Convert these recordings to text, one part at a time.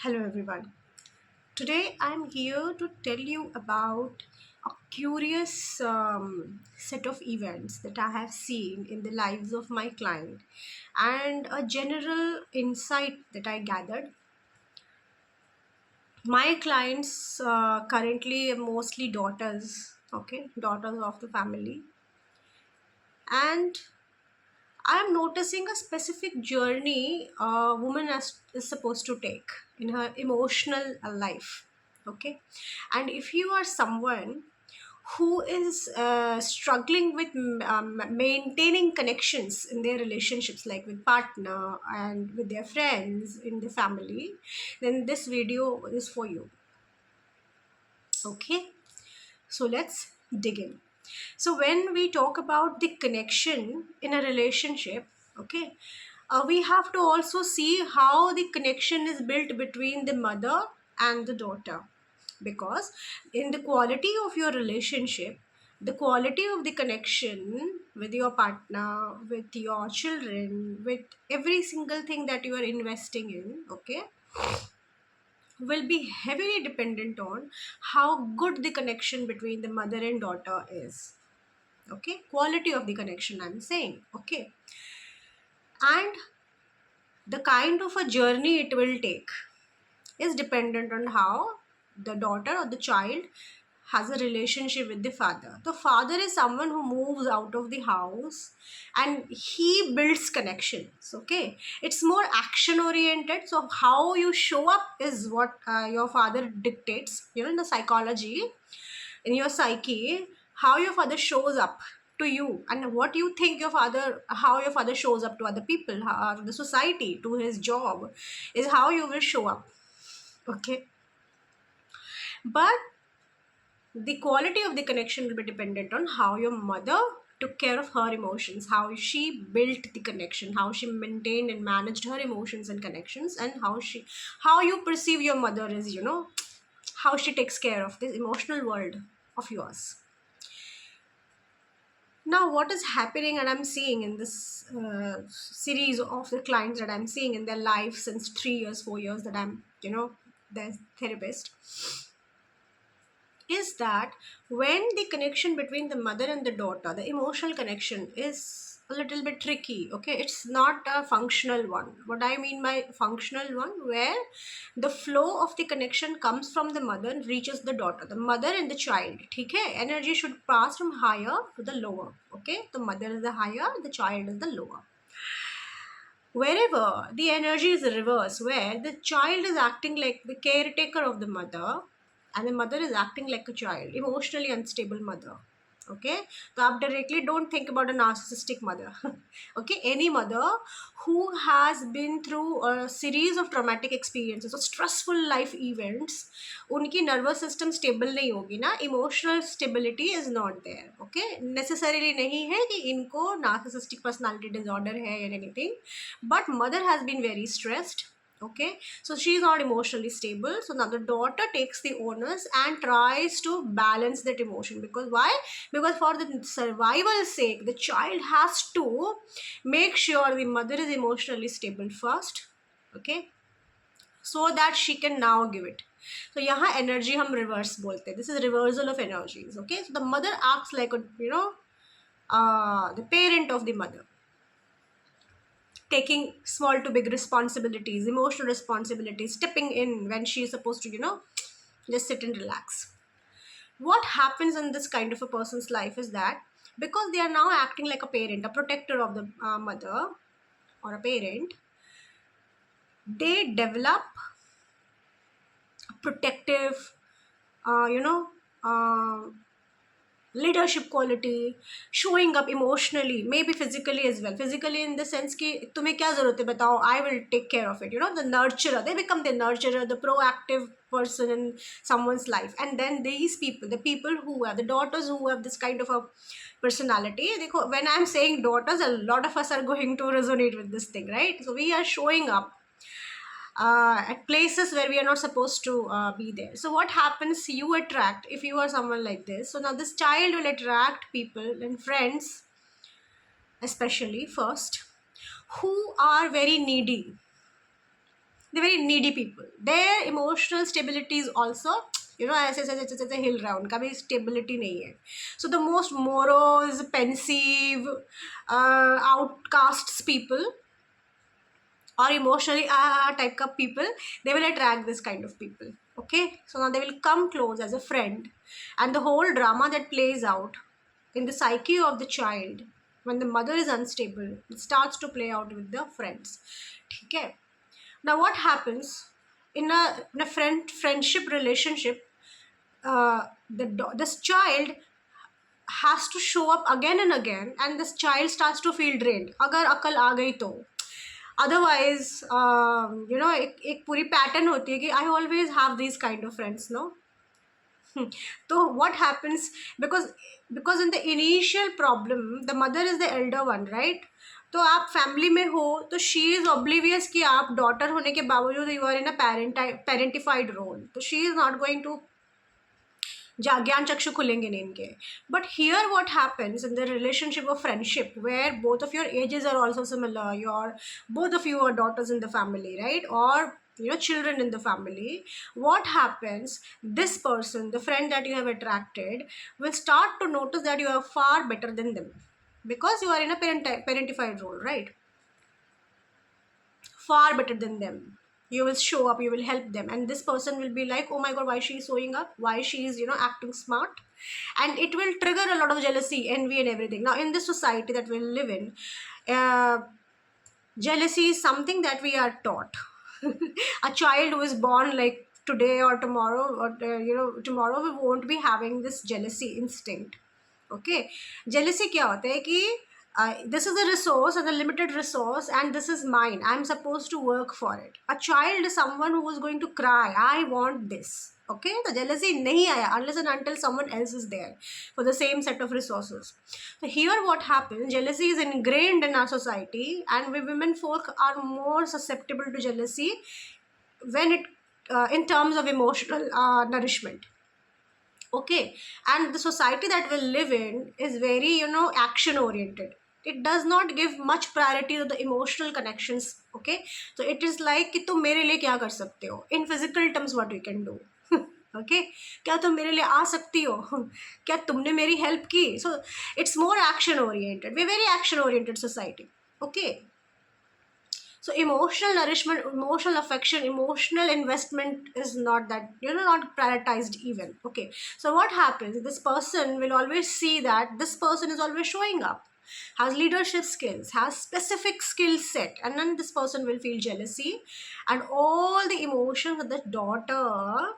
Hello everyone. Today I'm here to tell you about a curious set of events that I have seen in the lives of my client and a general insight that I gathered. My clients currently are mostly daughters, okay, daughters of the family, and I'm noticing a specific journey a woman is supposed to take in her emotional life. Okay. And if you are someone who is struggling with maintaining connections in their relationships, like with partner and with their friends in the family, then this video is for you. Okay. So let's dig in. So when we talk about the connection in a relationship, okay, we have to also see how the connection is built between the mother and the daughter. Because in the quality of your relationship, the quality of the connection with your partner, with your children, with every single thing that you are investing in, okay, will be heavily dependent on how good the connection between the mother and daughter is. Okay, quality of the connection I'm saying. Okay, and the kind of a journey it will take is dependent on how the daughter or the child has a relationship with the father. The father is someone who moves out of the house and he builds connections. Okay, it's more action oriented. So how you show up is what your father dictates. You know, in the psychology, in your psyche, how your father shows up to you and what you think your father, how your father shows up to other people, how, the society, to his job, is how you will show up. Okay, but the quality of the connection will be dependent on how your mother took care of her emotions, how she built the connection, how she maintained and managed her emotions and connections, and how you perceive your mother is, how she takes care of this emotional world of yours. Now what is happening and I'm seeing in this series of the clients that I'm seeing in their life since 3 years 4 years that I'm their therapist, is that when the connection between the mother and the daughter, the emotional connection is a little bit tricky. Okay, it's not a functional one. What I mean by functional one, where the flow of the connection comes from the mother and reaches the daughter, the mother and the child. Okay, energy should pass from higher to the lower. Okay, the mother is the higher, the child is the lower. Wherever the energy is reversed, where the child is acting like the caretaker of the mother and the mother is acting like a child, emotionally unstable mother. Okay, so आप directly don't think about a narcissistic mother. Okay, any mother who has been through a series of traumatic experiences or stressful life events, उनकी nervous system stable नहीं होगी ना, emotional stability is not there. Okay, necessarily नहीं है कि इनको narcissistic personality disorder है or anything, but mother has been very stressed. Okay, so she's not emotionally stable, so now the daughter takes the onus and tries to balance that emotion. Because why? Because for the survival sake, the child has to make sure the mother is emotionally stable first. Okay, so that she can now give it. So यहाँ energy हम reverse बोलते हैं. This is reversal of energies. Okay, so the mother acts like a the parent of the mother, taking small to big responsibilities, emotional responsibilities, stepping in when she is supposed to, just sit and relax. What happens in this kind of a person's life is that because they are now acting like a parent, a protector of the mother or a parent, they develop a protective, uh, you know, uh, leadership quality, showing up emotionally, maybe physically as well. Physically in the sense कि तुम्हें क्या ज़रूरत है बताओ, I will take care of it. The nurturer, they become the nurturer, the proactive person in someone's life. And then these people, the people who have, the daughters who have this kind of a personality, देखो, when I'm saying daughters, a lot of us are going to resonate with this thing, right? So we are showing up at places where we are not supposed to be there. So what happens, you attract, if you are someone like this, so now this child will attract people and friends, especially first, who are very needy. they're very needy people. Their emotional stability is also, ऐसे हिल रहा है, उनका भी stability नहीं है. So the most morose, pensive, outcasts people or emotionally type of people, they will attract this kind of people. Okay, so now they will come close as a friend, and the whole drama that plays out in the psyche of the child when the mother is unstable, it starts to play out with the friends. Okay, now what happens in a friendship relationship? This child has to show up again and again, and this child starts to feel drained अगर अकल आ गई तो. Otherwise, एक पूरी pattern होती है कि I always have these kind of friends, no? So what happens, because in the initial problem the mother is the elder one, right? तो आप फैमिली में हो तो शी इज़ ऑब्लिवियस कि आप डॉटर होने के बावजूद you are in a parentified role, तो she is not going to ज्ञान चक्षु खुलेंगे नहीं इनके. But here what happens in the relationship of friendship where both of your ages are also similar, your both of you are daughters in the family, right? Or children in the family. What happens, this person, the friend that you have attracted, will start to notice that you are far better than them because you are in a parentified role, right? Far better than them. You will show up, you will help them, and this person will be like, oh my god, why she is showing up, why she is acting smart, and it will trigger a lot of jealousy, envy, and everything. Now in this society that we live in, jealousy is something that we are taught. A child who is born like today or tomorrow, or tomorrow, we won't be having this jealousy instinct. Okay, jealousy क्या होता है कि this is a resource and a limited resource, and this is mine, I'm supposed to work for it. A child is someone who is going to cry, I want this. Okay, the jealousy nahi aaya unless and until someone else is there for the same set of resources. So here what happens, jealousy is ingrained in our society, and we women folk are more susceptible to jealousy when it in terms of emotional nourishment. Okay, and the society that we live in is very action oriented. It does not give much priority to the emotional connections. Okay, so it is like कि तुम मेरे लिए क्या कर सकते हो, in physical terms what you can do. Okay, क्या तुम मेरे लिए आ सकती हो, क्या तुमने मेरी हेल्प की. So it's more action oriented, we're very action oriented society. Okay, so emotional nourishment, emotional affection, emotional investment is not that, not prioritized even. Okay, so what happens, this person will always see that this person is always showing up, has leadership skills, has specific skill set, and then this person will feel jealousy, and all the emotions of the daughter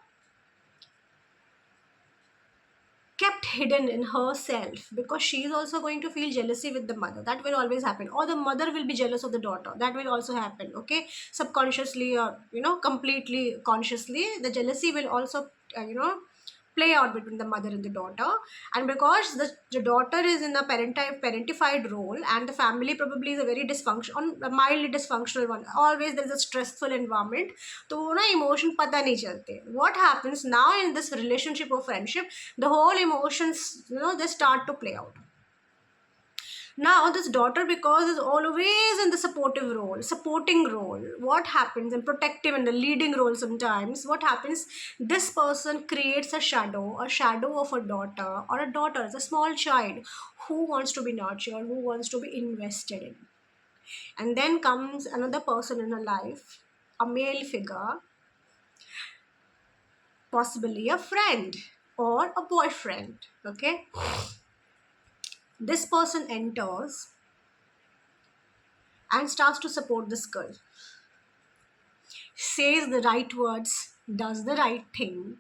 kept hidden in herself, because she is also going to feel jealousy with the mother. That will always happen, or the mother will be jealous of the daughter. That will also happen. Okay, subconsciously or completely consciously, the jealousy will also play out between the mother and the daughter. And because the daughter is in a parentified role, and the family probably is a very dysfunctional, a mildly dysfunctional one, always there is a stressful environment, तो वो ना emotion पता नहीं चलते. What happens now in this relationship or friendship, the whole emotions they start to play out. Now this daughter, because is always in the supporting role, what happens, in protective and the leading role sometimes, what happens, this person creates a shadow of a daughter, or a daughter is a small child who wants to be nurtured, who wants to be invested in. And then comes another person in her life, a male figure, possibly a friend or a boyfriend. Okay, this person enters and starts to support this girl, says the right words, does the right thing,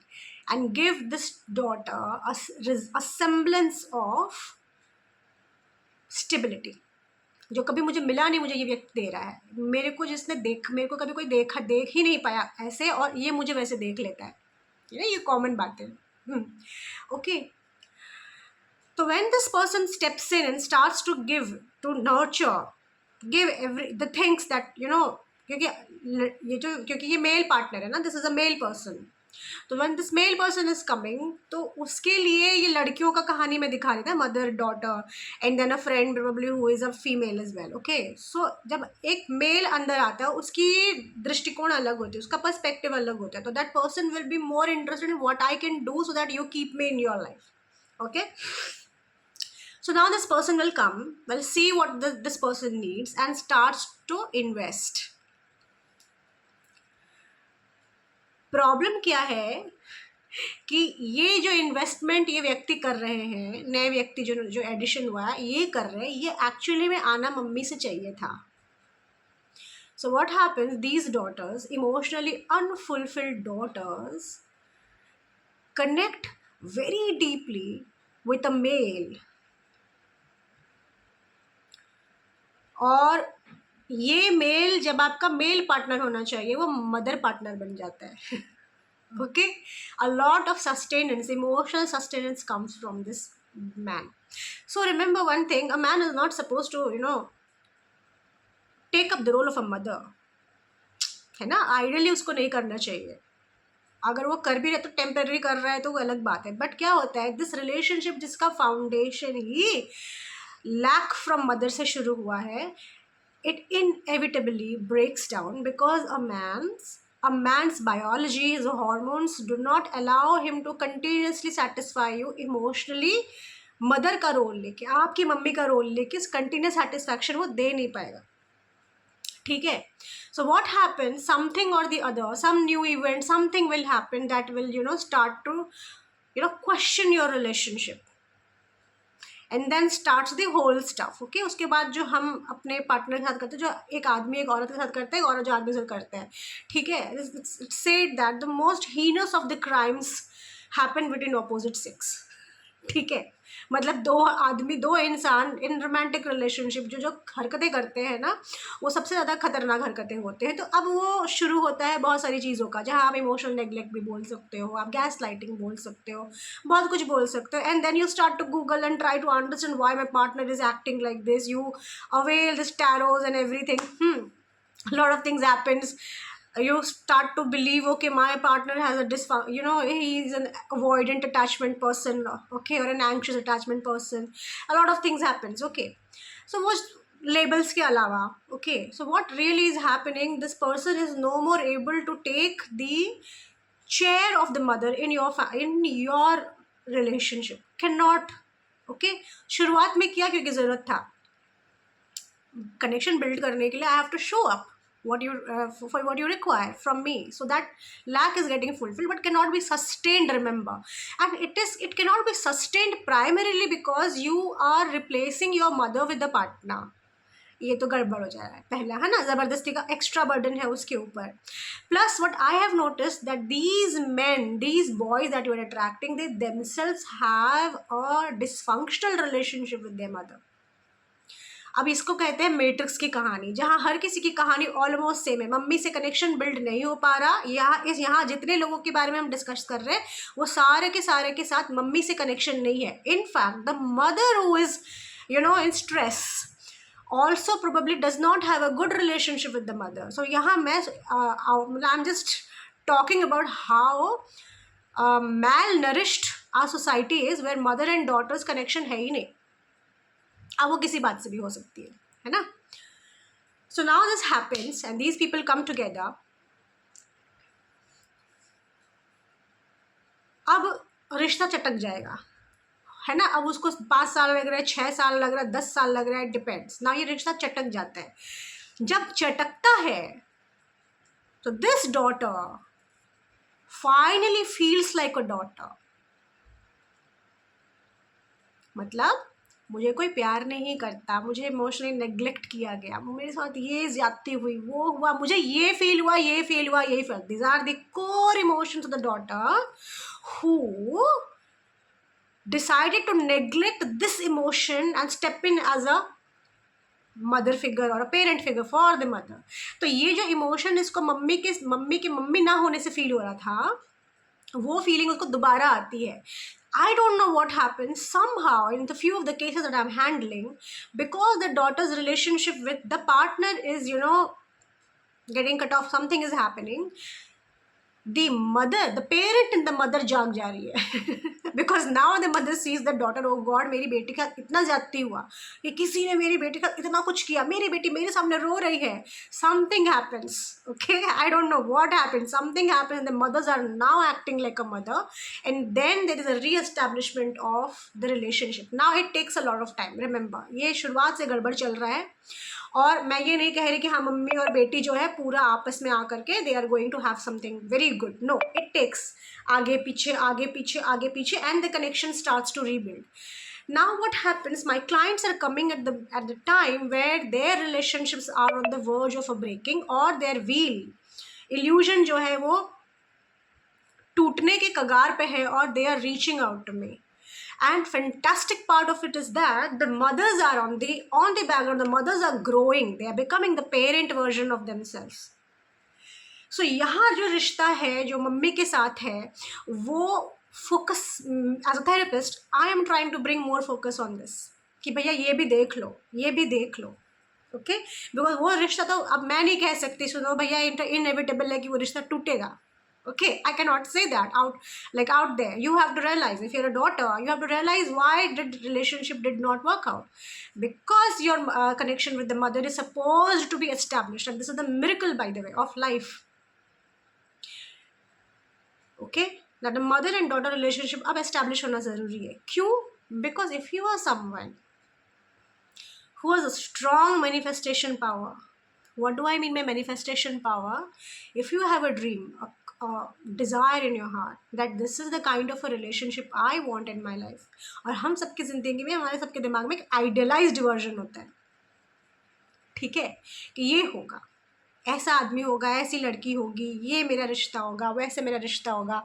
and give this daughter a semblance of stability. जो कभी मुझे मिला नहीं, मुझे ये व्यक्ति दे रहा है, मेरे को जिसने मेरे को कभी कोई देख ही नहीं पाया ऐसे, और ये मुझे वैसे देख लेता है. ये कॉमन बात है. Okay, so when this person steps in and starts to nurture, give the things that क्योंकि ये मेल पार्टनर है ना, this is a male person, तो when this male person is coming, तो उसके लिए ये लड़कियों का कहानी में दिखा रही था, mother daughter and then a friend probably who is a female as well, okay. So जब एक मेल अंदर आता है, उसकी दृष्टिकोण अलग होती है, उसका पर्सपेक्टिव अलग होता है, तो that person will be more interested in what I can do so that you keep me in your life, okay. So now this person will come, will see what this person needs and starts to invest. Problem क्या है कि ये जो investment ये व्यक्ति कर रहे हैं, नए व्यक्ति जो जो एडिशन हुआ है ये कर रहे हैं, ये एक्चुअली में आना मम्मी से चाहिए था. So what happens, these daughters, emotionally unfulfilled daughters, connect very deeply with a male. और ये मेल जब आपका मेल पार्टनर होना चाहिए, वो मदर पार्टनर बन जाता है. Okay, a lot of sustenance, emotional sustenance comes from this man. So remember one thing, a man is not supposed to, take up the role of a mother, है ना. Ideally उसको नहीं करना चाहिए. अगर वो कर भी रहे तो टेम्पररी कर रहा है तो वो अलग बात है. बट क्या होता है, दिस रिलेशनशिप जिसका फाउंडेशन ही लैक फ्रॉम मदर से शुरू हुआ है, it inevitably breaks down because a man's biology, his hormones do not allow him to continuously satisfy you emotionally. Mother का रोल लेके, आपकी मम्मी का रोल लेके कंटिन्यूस सेटिस्फैक्शन वो दे नहीं पाएगा. ठीक है. So what happens, something or the other, some new event, something will happen that will start to question your relationship. And then starts the whole stuff. Okay, उसके बाद जो हम अपने पार्टनर के साथ करते हैं, जो एक आदमी एक औरत के साथ करता है, एक औरत जो आदमी के साथ करते हैं, ठीक है. It's said that the most heinous of the crimes happen between opposite sex. ठीक है, मतलब दो आदमी, दो इंसान इन रोमांटिक रिलेशनशिप जो हरकतें करते हैं ना, वो सबसे ज़्यादा खतरनाक हरकतें होते हैं. तो अब वो शुरू होता है बहुत सारी चीज़ों का, जहाँ आप इमोशनल नेग्लेक्ट भी बोल सकते हो, आप गैस लाइटिंग बोल सकते हो, बहुत कुछ बोल सकते हो. And then you start to Google and try to understand why my partner is acting like this. You avail this tarots and everything. Lot of things happens. You start to believe, okay, my partner has he is an avoidant attachment person, okay, or an anxious attachment person. A lot of things happens, okay. So वो labels के अलावा, okay, so what really is happening, this person is no more able to take the chair of the mother in your relationship. Cannot, okay. शुरुआत में किया क्योंकि ज़रूरत था, connection build करने के लिए. I have to show up for what you require from me, so that lack is getting fulfilled but cannot be sustained, remember. And it cannot be sustained primarily because you are replacing your mother with the partner. ये तो गड़बड़ हो जा रहा है पहला, है ना. ज़बरदस्ती का एक्स्ट्रा बर्डन है उसके ऊपर. Plus what I have noticed that these men, these boys that you are attracting, they themselves have a dysfunctional relationship with their mother. अब इसको कहते हैं मैट्रिक्स की कहानी, जहाँ हर किसी की कहानी ऑलमोस्ट सेम है. मम्मी से कनेक्शन बिल्ड नहीं हो पा रहा. यहाँ जितने लोगों के बारे में हम डिस्कस कर रहे हैं, वो सारे के साथ मम्मी से कनेक्शन नहीं है. In fact the mother who is in stress also probably does not have a good relationship with the mother. So यहाँ मैं I am just talking about how malnourished our society is, where mother and daughters connection है ही नहीं. अब वो किसी बात से भी हो सकती है ना. So now this happens and these people come together. अब रिश्ता चटक जाएगा, है ना. अब उसको 5 साल लग रहा है, 6 साल लग रहा है, 10 साल लग रहा है, डिपेंड्स ना. ये रिश्ता चटक जाता है. जब चटकता है तो this daughter finally feels like a daughter. मतलब मुझे कोई प्यार नहीं करता, मुझे इमोशनली नेग्लेक्ट किया गया, मेरे साथ ये ज्यादती हुई, वो हुआ, मुझे ये फील हुआ, ये फील हुआ, यही feel. These are the core emotions of the daughter who decided to neglect this emotion and step in as a mother figure or a parent figure for the mother. तो ये जो emotion इसको mummy की mummy ना होने से feel हो रहा था, वो फीलिंग उसको दोबारा आती है. I don't know what happens. Somehow, in the few of the cases that I'm handling, because the daughter's relationship with the partner is, getting cut off, something is happening. the mother, the parent in the mother जाग जा रही है because now the mother sees the daughter, oh God, मेरी बेटी का इतना ज्यादती हुआ कि किसी ने मेरी बेटी का इतना कुछ किया, मेरी बेटी मेरे सामने रो रही है. Something happens, okay, I don't know what happens, something happens and the mothers are now acting like a mother, and then there is a re-establishment of the relationship. Now it takes a lot of time. Remember, ये शुरुआत से गड़बड़ चल रहा है, और मैं ये नहीं कह रही कि हाँ मम्मी और बेटी जो है पूरा आपस में आकर के they are going to have something very good. No, it takes आगे पीछे आगे पीछे आगे पीछे, and the connection starts to rebuild. Now what happens, my clients are coming at the time where their relationships are on the verge of a breaking, or their wheel illusion जो है वो टूटने के कगार पे है, और they are reaching out to me. And fantastic part of it is that the mothers are on the background, the mothers are growing, they are becoming the parent version of themselves. So यहाँ जो रिश्ता है जो mummy के साथ है वो focus, as a therapist I am trying to bring more focus on this कि भैया ये भी देख लो, ये भी देख लो, ओके. बिकॉज वो रिश्ता तो अब मैं नहीं कह सकती, सुनो भैया इनएविटेबल है कि वो रिश्ता टूटेगा. Okay, I cannot say that out there. You have to realize, if you're a daughter, you have to realize why the relationship did not work out. Because your connection with the mother is supposed to be established, and this is the miracle, by the way, of life. Okay, that the mother and daughter relationship अब establish होना ज़रूरी है. क्यों? Because if you are someone who has a strong manifestation power, what do I mean by manifestation power? If you have a dream, desire in your heart that this is the kind of a relationship I want in my life, और हम सबकी ज़िंदगी में हमारे सबके दिमाग में एक आइडियलाइज्ड वर्जन होता है, ठीक है, कि ये होगा, ऐसा आदमी होगा, ऐसी लड़की होगी, ये मेरा रिश्ता होगा, वैसे मेरा रिश्ता होगा.